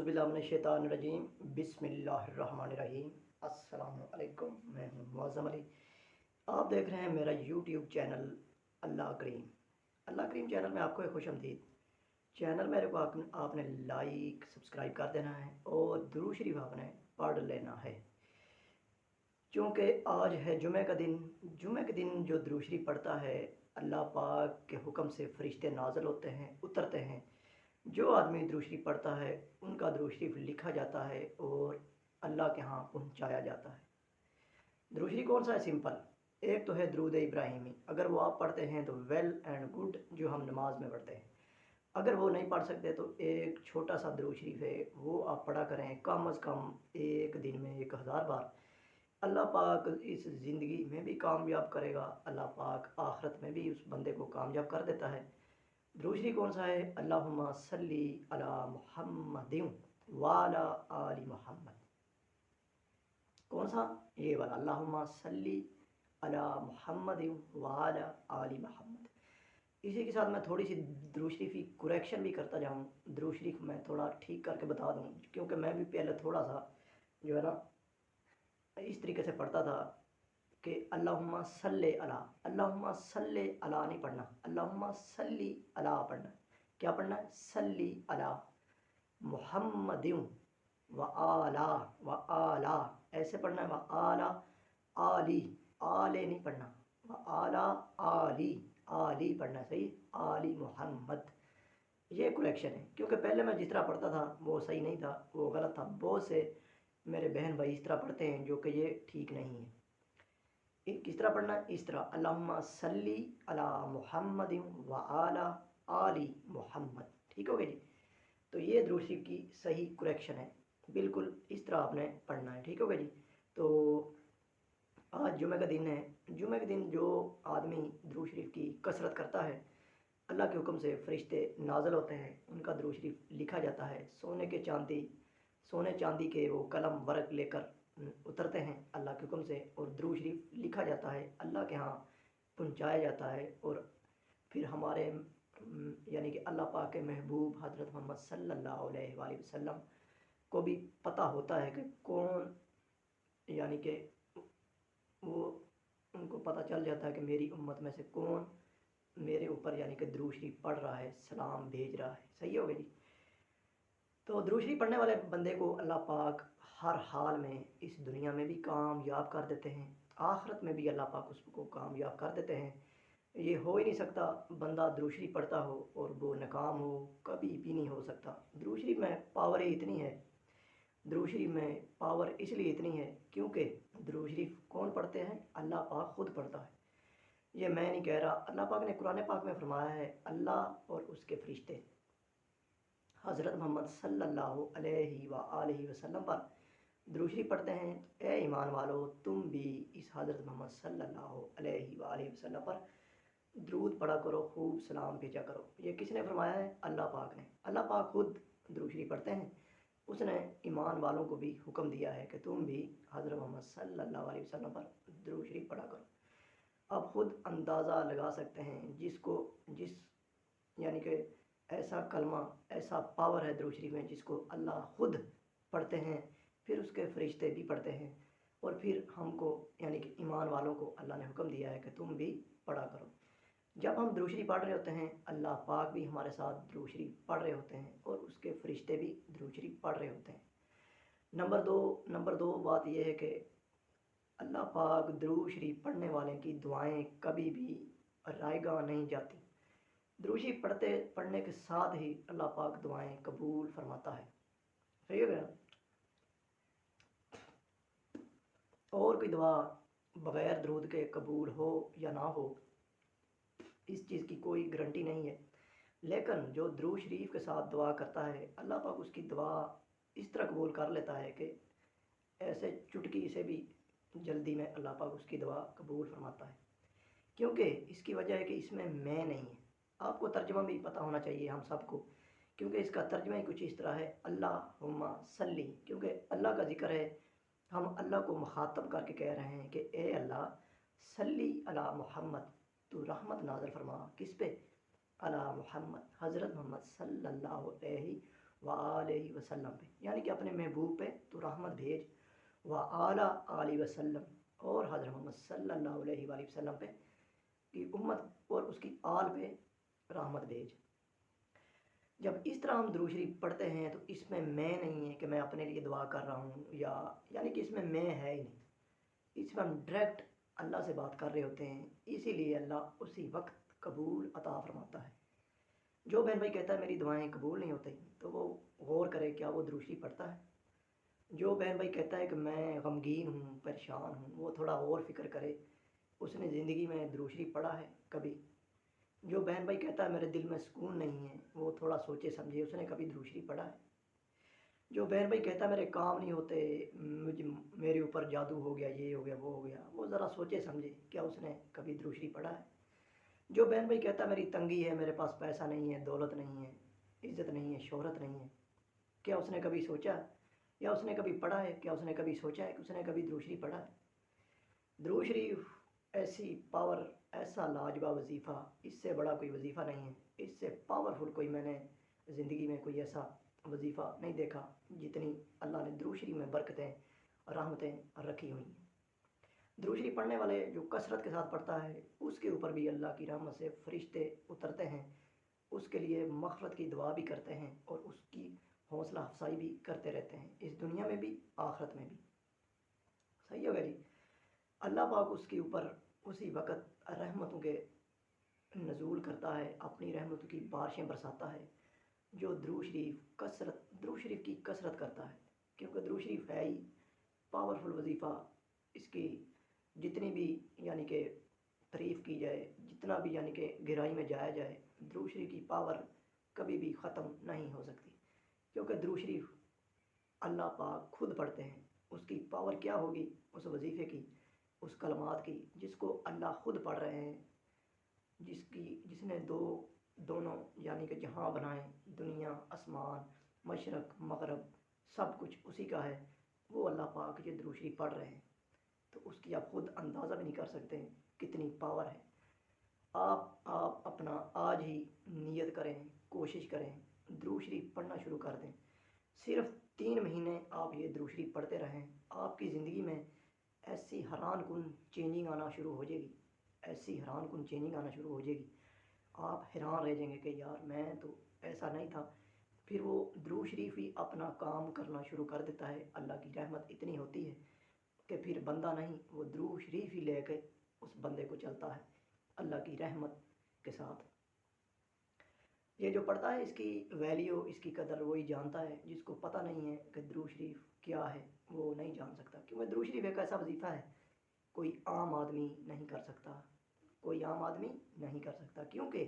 औज़ुबिल्लाहिमिनश्शैतानिर्रजीम बिस्मिल्लाहिर्रहमानिर्रहीम। अस्सलामु अलैकुम। मैं हूँ मुअज़्ज़म अली। आप देख रहे हैं मेरा यूट्यूब चैनल अल्लाह करीम। अल्लाह करीम चैनल में आपको एक खुशअमदीद। चैनल मेरे को आपने लाइक सब्सक्राइब कर देना है और दुरूद शरीफ आपने पढ़ लेना है, क्योंकि आज है जुमे का दिन। जुमे के दिन जो दुरूद शरीफ पढ़ता है, अल्लाह पाक के हुक्म से फरिश्ते नाज़िल होते हैं, उतरते हैं। जो आदमी दुरूद शरीफ पढ़ता है उनका दुरूद शरीफ लिखा जाता है और अल्लाह के यहाँ पहुँचाया जाता है। दुरूद शरीफ कौन सा है? सिंपल। एक तो है दुरूद इब्राहिमी, अगर वो आप पढ़ते हैं तो वेल एंड गुड, जो हम नमाज में पढ़ते हैं। अगर वो नहीं पढ़ सकते तो एक छोटा सा दुरूद शरीफ है, वो आप पढ़ा करें कम अज़ कम एक दिन में 1000 बार। अल्लाह पाक इस ज़िंदगी में भी कामयाब करेगा, अल्लाह पाक आखिरत में भी उस बंदे को कामयाब कर देता है। दुरूद शरीफ कौन सा है? अल्लाहुम्मा सल्ली अला मुहम्मदिन व अला आलि मुहम्मद। कौन सा? ये वाला, अल्लाहुम्मा सल्ली अला मुहम्मदिन व अला आलि मुहम्मद। इसी के साथ मैं थोड़ी सी दुरूद शरीफ की कुरेक्शन भी करता जाऊँ। दुरूद शरीफ मैं थोड़ा ठीक करके बता दूँ, क्योंकि मैं भी पहले थोड़ा सा जो है ना इस तरीके से पढ़ता था कि अल्लाहुम्मा सल्ले अला, अल्लाहुम्मा सल्ले अला नहीं पढ़ना, अल्लाहुम्मा सल्ली अला पढ़ना। क्या पढ़ना है? सल्ली अला मुहम्मदिन व आला, व आला ऐसे पढ़ना है। व आला आली, आले नहीं पढ़ना, व आला आली, आली पढ़ना है। सही, आली मोहम्मद। ये करेक्शन है, क्योंकि पहले मैं जिस तरह पढ़ता था वो सही नहीं था, वो गलत था। बहुत से मेरे बहन भाई इस तरह पढ़ते हैं, जो कि ये ठीक नहीं है। किस तरह पढ़ना है? इस तरह, अल्लाहुम्मा सल्ली अला मुहम्मदिन व आला आली मुहम्मद। ठीक हो गया जी? तो ये दुरूद शरीफ की सही करेक्शन है, बिल्कुल इस तरह आपने पढ़ना है। ठीक हो गया जी? तो आज जुमे का दिन है। जुमे के दिन जो आदमी दुरूद शरीफ की कसरत करता है, अल्लाह के हुक्म से फरिश्ते नाज़िल होते हैं, उनका दुरूद शरीफ लिखा जाता है। सोने चांदी के वो कलम वर्क लेकर उतरते हैं अल्लाह के हुक्म से, और दुरूद शरीफ लिखा जाता है, अल्लाह के यहाँ पहुँचाया जाता है। और फिर हमारे यानी कि अल्लाह पाक के महबूब हज़रत मोहम्मद सल्लल्लाहु अलैहि वसल्लम को भी पता होता है कि कौन, यानी कि वो उनको पता चल जाता है कि मेरी उम्मत में से कौन मेरे ऊपर यानी कि दुरूद शरीफ पढ़ रहा है, सलाम भेज रहा है। सही हो गया जी? तो दुरूद शरीफ पढ़ने वाले बंदे को अल्लाह पाक हर हाल में इस दुनिया में भी कामयाब कर देते हैं, आखिरत में भी अल्लाह पाक उसको कामयाब कर देते हैं। ये हो ही नहीं सकता बंदा दुरूद शरीफ पढ़ता हो और वो नाकाम हो, कभी भी नहीं हो सकता। दुरूद शरीफ में पावर ही इतनी है, दुरूद शरीफ में पावर इसलिए इतनी है क्योंकि दुरूद शरीफ कौन पढ़ते हैं? अल्लाह पाक खुद पढ़ता है। ये मैं नहीं कह रहा, अल्लाह पाक ने कुरान पाक में फरमाया है, अल्लाह और उसके फरिश्ते हज़रत मोहम्मद सल्लल्लाहु अलैहि वसल्लम पर दुरूद शरीफ पढ़ते हैं। ए ईमान वालो, तुम भी इस हज़रत मोहम्मद सल्लल्लाहु अलैहि वसल्लम पर दुरूद पढ़ा करो, खूब सलाम भेजा करो। ये किसने फरमाया है? अल्लाह पाक ने। अल्लाह पाक खुद दुरूद शरीफ पढ़ते हैं। उसने ईमान वालों को भी हुक्म दिया है कि तुम भी हज़रत मोहम्मद सल्लल्लाहु अलैहि वसल्लम पर दुरूद शरीफ पढ़ा करो। आप खुद अंदाज़ा लगा सकते हैं, जिस यानी कि ऐसा कलमा, ऐसा पावर है दुरूद शरीफ में, जिसको अल्लाह खुद पढ़ते हैं, फिर उसके फरिश्ते भी पढ़ते हैं, और फिर हमको यानी कि ईमान वालों को अल्लाह ने हुक्म दिया है कि तुम भी पढ़ा करो। जब हम दुरूद शरीफ पढ़ रहे होते हैं, अल्लाह पाक भी हमारे साथ दुरूद शरीफ पढ़ रहे होते हैं और उसके फरिश्ते भी दुरूद शरीफ पढ़ रहे होते हैं। नंबर दो बात यह है कि अल्लाह पाक दुरूद शरीफ पढ़ने वाले की दुआएं कभी भी रायगा नहीं जाती। दुरूद शरीफ पढ़ने के साथ ही अल्लाह पाक दुआएं कबूल फरमाता है। सही हो गया? और कोई दुआ बग़ैर दुरूद के कबूल हो या ना हो, इस चीज़ की कोई गारंटी नहीं है। लेकिन जो दुरूद शरीफ के साथ दुआ करता है, अल्लाह पाक उसकी दुआ इस तरह कबूल कर लेता है कि ऐसे चुटकी से भी जल्दी में अल्लाह पाक उसकी दुआ कबूल फरमाता है। क्योंकि इसकी वजह है कि इसमें मैं नहीं है। आपको तर्जुमा भी पता होना चाहिए हम सबको, क्योंकि इसका तर्जुमा ही कुछ इस तरह है, अल्लाहुम्मा सल्ली, क्योंकि अल्लाह का जिक्र है। हम अल्लाह को मुखातब करके कह रहे हैं कि ए अल्लाह सल्ली अला मुहम्मद, तू रहमत नाज़िल फरमा। किस पे? अला मुहम्मद, हज़रत मोहम्मद सल्लल्लाहु अलैहि व आलिहि वसल्लम पे, यानी कि अपने महबूब पे तो रहमत भेज, व आला आलि वसल्लम, और हज़रत मोहम्मद सल्लल्लाहु अलैहि वसल्लम पे की उम्मत और उसकी आल पे रहमत भेज। जब इस तरह हम दुरूद शरीफ पढ़ते हैं तो इसमें मैं नहीं है कि मैं अपने लिए दुआ कर रहा हूँ, या यानी कि इसमें मैं है ही नहीं। इसमें हम डायरेक्ट अल्लाह से बात कर रहे होते हैं, इसीलिए अल्लाह उसी वक्त कबूल अता फरमाता है। जो बहन भाई कहता है मेरी दुआएं कबूल नहीं होती, तो वो गौर करे क्या वो दुरूद शरीफ पढ़ता है। जो बहन भाई कहता है कि मैं गमगीन हूँ, परेशान हूँ, वो थोड़ा और फिक्र करे, उसने ज़िंदगी में दुरूद शरीफ पढ़ा है कभी। जो बहन भाई कहता है मेरे दिल में सुकून नहीं है, वो थोड़ा सोचे समझे, उसने कभी दुरूद शरीफ पढ़ा है। जो बहन भाई कहता है मेरे काम नहीं होते, मुझे मेरे ऊपर जादू हो गया, ये हो गया, वो हो गया, वो ज़रा सोचे समझे क्या उसने कभी दुरूद शरीफ पढ़ा है। जो बहन भाई कहता है मेरी तंगी है, मेरे पास पैसा नहीं है, दौलत नहीं है, इज़्ज़त नहीं है, शोहरत नहीं है, क्या उसने कभी सोचा, या उसने कभी पढ़ा है, क्या उसने कभी सोचा है कि उसने कभी दुरूद शरीफ पढ़ा है। दुरूद शरीफ ऐसी पावर, ऐसा लाजवाब वजीफ़ा, इससे बड़ा कोई वजीफ़ा नहीं है, इससे पावरफुल कोई मैंने ज़िंदगी में कोई ऐसा वजीफ़ा नहीं देखा जितनी अल्लाह ने दुरूद शरीफ में बरकतें, रहमतें रखी हुई हैं। दुरूद शरीफ पढ़ने वाले जो कसरत के साथ पढ़ता है, उसके ऊपर भी अल्लाह की रहमत से फरिश्ते उतरते हैं, उसके लिए मग़फ़िरत की दुआ भी करते हैं और उसकी हौसला अफजाई भी करते रहते हैं, इस दुनिया में भी आखिरत में भी। सही है जी। अल्लाह पाक उसके ऊपर उसी वक़्त रहमतों के नज़ूल करता है, अपनी रहमतों की बारिशें बरसाता है, जो दुरूद शरीफ की कसरत करता है। क्योंकि दुरूद शरीफ है ही पावरफुल वजीफ़ा, इसकी जितनी भी यानी कि तारीफ़ की जाए, जितना भी यानी कि गहराई में जाया जाए, दुरूद शरीफ की पावर कभी भी ख़त्म नहीं हो सकती। क्योंकि दुरूद शरीफ अल्लाह पाक खुद पढ़ते हैं, उसकी पावर क्या होगी उस वजीफ़े की, उस कलमात की, जिसको अल्लाह खुद पढ़ रहे हैं, जिसने दोनों यानी कि जहाँ बनाए, दुनिया आसमान, मशरक़ मग़रब, सब कुछ उसी का है, वो अल्लाह पाक ये दुरूद शरीफ पढ़ रहे हैं, तो उसकी आप खुद अंदाज़ा भी नहीं कर सकते कितनी पावर है। आप अपना आज ही नियत करें, कोशिश करें, दुरूद शरीफ पढ़ना शुरू कर दें। सिर्फ 3 महीने आप ये दुरूद शरीफ पढ़ते रहें, आपकी ज़िंदगी में ऐसी हैरान कुन चेंजिंग आना शुरू हो जाएगी, ऐसी हैरान कुन चेंजिंग आना शुरू हो जाएगी, आप हैरान रह जाएंगे कि यार मैं तो ऐसा नहीं था। फिर वो दुरूद शरीफ ही अपना काम करना शुरू कर देता है। अल्लाह की रहमत इतनी होती है कि फिर बंदा नहीं, वो दुरूद शरीफ ही लेके उस बंदे को चलता है अल्लाह की रहमत के साथ। ये जो पढ़ता है इसकी वैल्यू, इसकी कदर वही जानता है, जिसको पता नहीं है कि दुरूद शरीफ क्या है वो नहीं जान सकता। क्योंकि दुरूद शरीफ एक ऐसा वजीफ़ा है कोई आम आदमी नहीं कर सकता, कोई आम आदमी नहीं कर सकता, क्योंकि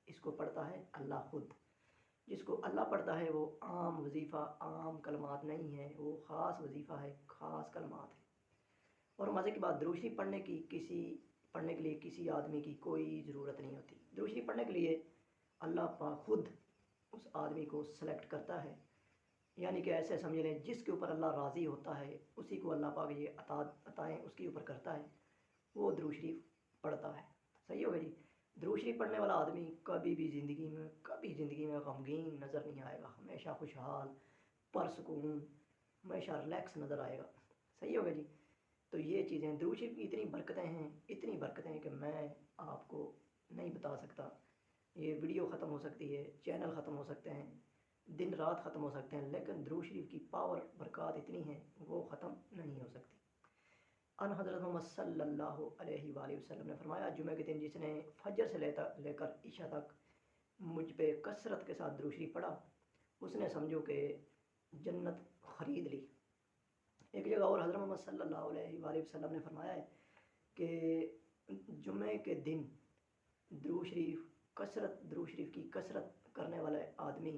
इसको पढ़ता है अल्लाह खुद। जिसको अल्लाह पढ़ता है वो आम वजीफ़ा, आम कलमात नहीं है, वो ख़ास वजीफ़ा है, ख़ास कलमात है। और मज़े की बात, दुरूद शरीफ पढ़ने के लिए किसी आदमी की कोई ज़रूरत नहीं होती। दुरूद शरीफ पढ़ने के लिए अल्लाह पाक खुद उस आदमी को सेलेक्ट करता है, यानी कि ऐसे समझ लें जिसके ऊपर अल्लाह राज़ी होता है उसी को अल्लाह पाक ये अताएँ उसके ऊपर करता है, वो दुरूद शरीफ पढ़ता है। सही हो गया जी। दुरूद शरीफ पढ़ने वाला आदमी कभी ज़िंदगी में गमगीन नज़र नहीं आएगा, हमेशा खुशहाल, परसकून, हमेशा रिलैक्स नज़र आएगा। सही हो गया जी। तो ये चीज़ें दुरूद शरीफ की इतनी बरकतें हैं, इतनी बरकतें हैं कि मैं आपको नहीं बता सकता। ये वीडियो ख़त्म हो सकती है, चैनल ख़त्म हो सकते हैं, दिन रात ख़त्म हो सकते हैं, लेकिन दुरूद शरीफ की पावर, बरक़ात इतनी है वो ख़त्म नहीं हो सकती। अन हज़रत मोहम्मद सल्लल्लाहु अलैहि वसल्लम ने फरमाया, जुमे के दिन जिसने फजर से लेकर इशा तक मुझ पे कसरत के साथ दुरूद शरीफ पढ़ा, उसने समझो कि जन्नत ख़रीद ली। एक जगह और हज़रत मोहम्मद सल्लल्लाहु अलैहि वसल्लम ने फरमाया है कि जुमे के दिन दुरूद शरीफ की कसरत करने वाले आदमी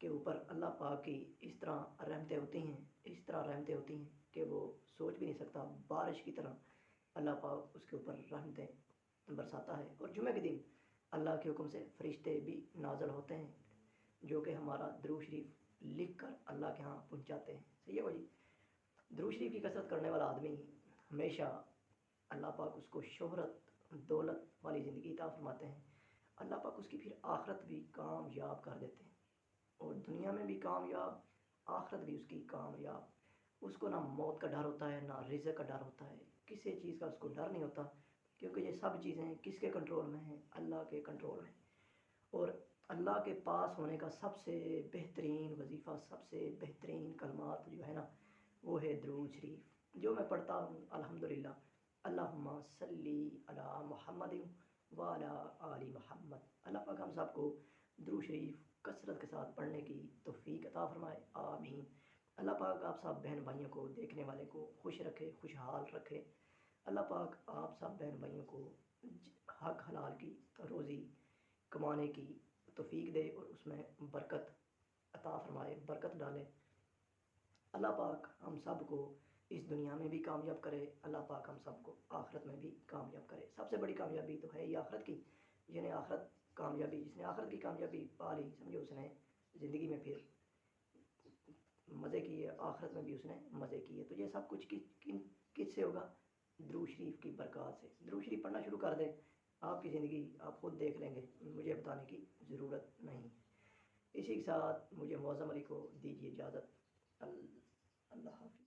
के ऊपर अल्लाह पाक की इस तरह रहमतें होती हैं कि वो सोच भी नहीं सकता। बारिश की तरह अल्लाह पाक उसके ऊपर रहमतें बरसाता है। और जुमे के दिन अल्लाह के हुक्म से फरिश्ते भी नाज़िल होते हैं, जो कि हमारा दुरूद शरीफ लिख कर अल्लाह के यहाँ पहुँचाते हैं। सही है जी। दुरूद शरीफ की कसरत करने वाला आदमी हमेशा अल्लाह पाक उसको शोहरत, दौलत वाली ज़िंदगी अता फरमाते हैं। अल्लाह पाक उसकी फिर आखिरत भी कामयाब कर देते हैं, اور دنیا میں بھی کامیاب، آخرت بھی اس کی کامیاب۔ اس کو نہ موت کا ڈر ہوتا ہے، نہ رزق کا ڈر ہوتا ہے، کسی چیز کا اس کو ڈر نہیں ہوتا، کیونکہ یہ سب چیزیں کس کے کنٹرول میں ہیں؟ اللہ کے کنٹرول میں۔ اور اللہ کے پاس ہونے کا سب سے بہترین وظیفہ، سب سے بہترین کلمات جو ہے نا، وہ ہے درود شریف، جو میں پڑھتا ہوں الحمدللہ۔ اللہم صلی علی محمد وعلی آل محمد۔ اللہ پاک ہم سب کو درود شریف کثرت کے ساتھ پڑھنے کی توفیق عطا فرمائے، آمین۔ اللہ پاک آپ سب بہن بھائیوں کو، دیکھنے والے کو خوش رکھے، خوشحال رکھے۔ اللہ پاک آپ سب بہن بھائیوں کو حق حلال کی روزی کمانے کی توفیق دے اور اس میں برکت عطا فرمائے، برکت ڈالے۔ اللہ پاک ہم سب کو اس دنیا میں بھی کامیاب کرے، اللہ پاک ہم سب کو آخرت میں بھی کامیاب کرے۔ سب سے بڑی کامیابی تو ہے ہی آخرت کی، جس نے آخرت کی کامیابی پا لی، سمجھو اس نے زندگی میں پھر مزے کیے، آخرت میں بھی اس نے مزے کیے۔ تو یہ سب کچھ کس سے ہوگا؟ درود شریف کی برکات سے۔ درود شریف پڑھنا شروع کر دیں، آپ کی زندگی آپ خود دیکھ لیں گے، مجھے بتانے کی ضرورت نہیں۔ اسی کے ساتھ مجھے معظم علی کو دیجیے اجازت۔ اللہ حافظ۔